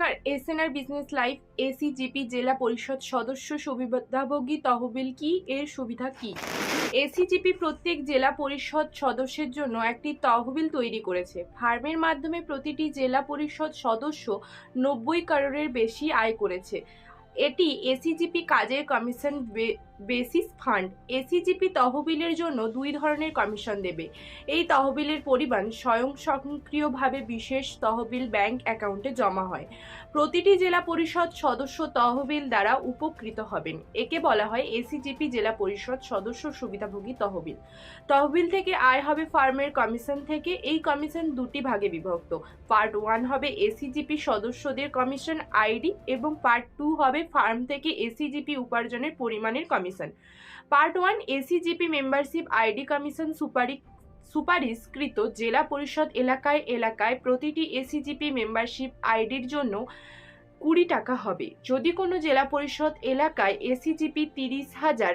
নমস্কার, SNR business life এসিজিপি জেলা পরিষদ সদস্য সুবিধাভোগী তহবিল কি, এর সুবিধা কি? এসিজিপি প্রত্যেক জেলা পরিষদ সদস্যের জন্য একটি তহবিল তৈরি করেছে। ফার্মের মাধ্যমে প্রতিটি জেলা পরিষদ সদস্য 90 করোড়ের বেশি আয় করেছে। এটি এসিজিপি কাজের কমিশন বেসিস ফান্ড। এসিজিপি তহবিলের জন্য দুই ধরনের কমিশন দেবে। এই তহবিলের পরিমাণ স্বয়ংক্রিয়ভাবে বিশেষ তহবিল ব্যাংক অ্যাকাউন্টে জমা হয়। প্রতিটি জেলা পরিষদ সদস্য তহবিল দ্বারা উপকৃত হবেন। একে বলা হয় এসিজিপি জেলা পরিষদ সদস্য সুবিধাভোগী তহবিল। তহবিল থেকে আয় হবে ফার্মের কমিশন থেকে। এই কমিশন দুটি ভাগে বিভক্ত। পার্ট 1 হবে এসিজিপি সদস্যদের কমিশন আইডি এবং পার্ট 2 হবে ফার্ম থেকে এসিজিপি উপার্জনের পরিমাণের কমিশন। Part 1 ACGP membership ID commission সুপারিশকৃত জেলা পরিষদ এলাকায় প্রতিটি এসিজিপি মেম্বারশিপ আইডির জন্য 20 টাকা হবে। যদি কোনো জেলা পরিষদ এলাকায় এসিজিপি 30,000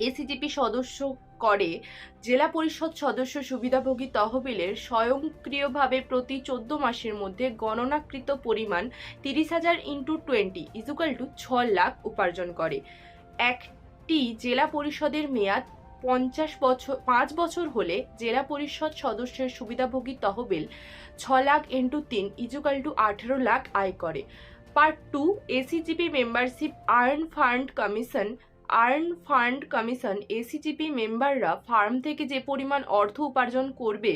এসিজিপি সদস্য করে, জেলা পরিষদ সদস্য সুবিধাভোগী তহবিলের স্বয়ংক্রিয়ভাবে প্রতি 14 মাসের মধ্যে গণনাকৃত পরিমাণ 30,000 × 20 = 6 লাখ উপার্জন করে। একটি জেলা পরিষদের মেয়াদ 5 বছর হলে জেলা পরিষদ সদস্যের সুবিধাভোগী তহবিল 6 লাখ × 3 = 18 লাখ আয় করে। Part 2 ACGP membership earn fund commission ACGP মেম্বাররা ফার্ম থেকে যে পরিমাণ অর্থ উপার্জন করবে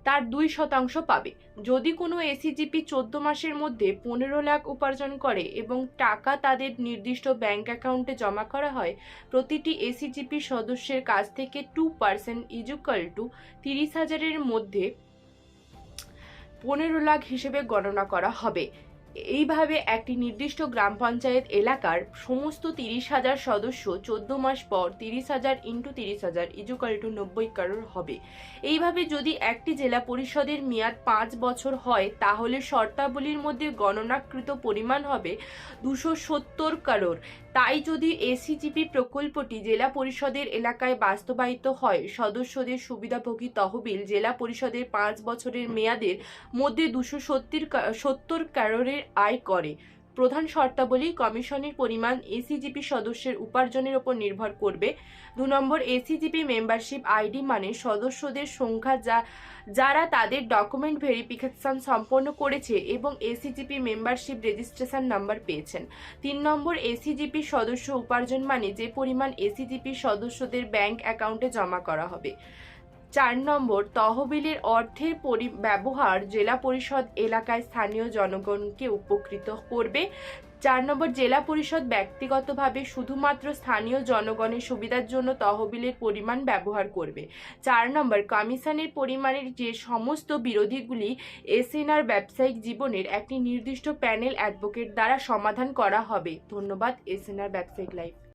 তার 2% পাবে। যদি কোনো এসিজিপি 14 মাসের মধ্যে 15 লাখ উপার্জন করে এবং টাকা তাদের নির্দিষ্ট ব্যাংক অ্যাকাউন্টে জমা করা হয়, প্রতিটি এসিজিপি সদস্যের কাছ থেকে 2% = 30,000 এর মধ্যে 15 লাখ হিসেবে গণনা করা হবে। এইভাবে একটি নির্দিষ্ট গ্রাম পঞ্চায়েত এলাকার সমস্ত 30,000 সদস্য 14 মাস পর 30,000 × 30,000 = 90 করোড় হবে। এইভাবে যদি একটি জেলা পরিষদের মেয়াদ 5 বছর হয়, তাহলে শর্তাবলীর মধ্যে গণনাকৃত পরিমাণ হবে 270 করোড়। তাই যদি এসিজিপি প্রকল্পটি জেলা পরিষদের এলাকায় বাস্তবায়িত হয়, সদস্যদের সুবিধাভোগী তহবিল জেলা পরিষদের 5 বছরের মেয়াদের মধ্যে 270 করোড়ের আয় করে। প্রধান শর্তাবলী: কমিশনের পরিমাণ এসিজিপি সদস্যের উপার্জনের উপর নির্ভর করবে। 2 নম্বর, এসিজিপি মেম্বারশিপ আইডি মানে সদস্যদের সংখ্যা যারা তাদের ডকুমেন্ট ভেরিফিকেশন সম্পন্ন করেছে এবং এসিজিপি মেম্বারশিপ রেজিস্ট্রেশন নাম্বার পেয়েছেন। 3 নম্বর, এসিজিপি সদস্য উপার্জন মানে যে পরিমাণ এসিজিপি সদস্যদের ব্যাংক অ্যাকাউন্টে জমা করা হবে। 4 নম্বর, তহবিলের অর্থের ব্যবহার জেলা পরিষদ এলাকায় স্থানীয় জনগণকে উপকৃত করবে। 4 নম্বর, জেলা পরিষদ ব্যক্তিগতভাবে শুধুমাত্র স্থানীয় জনগণের সুবিধার জন্য তহবিলের পরিমাণ ব্যবহার করবে। 4 নম্বর, কমিশনের পরিমাণের যে সমস্ত বিরোধীগুলি এসএনআর ব্যবসায়িক জীবনের একটি নির্দিষ্ট প্যানেল অ্যাডভোকেট দ্বারা সমাধান করা হবে। ধন্যবাদ। এসএনআর ব্যবসায়িক লাইফ।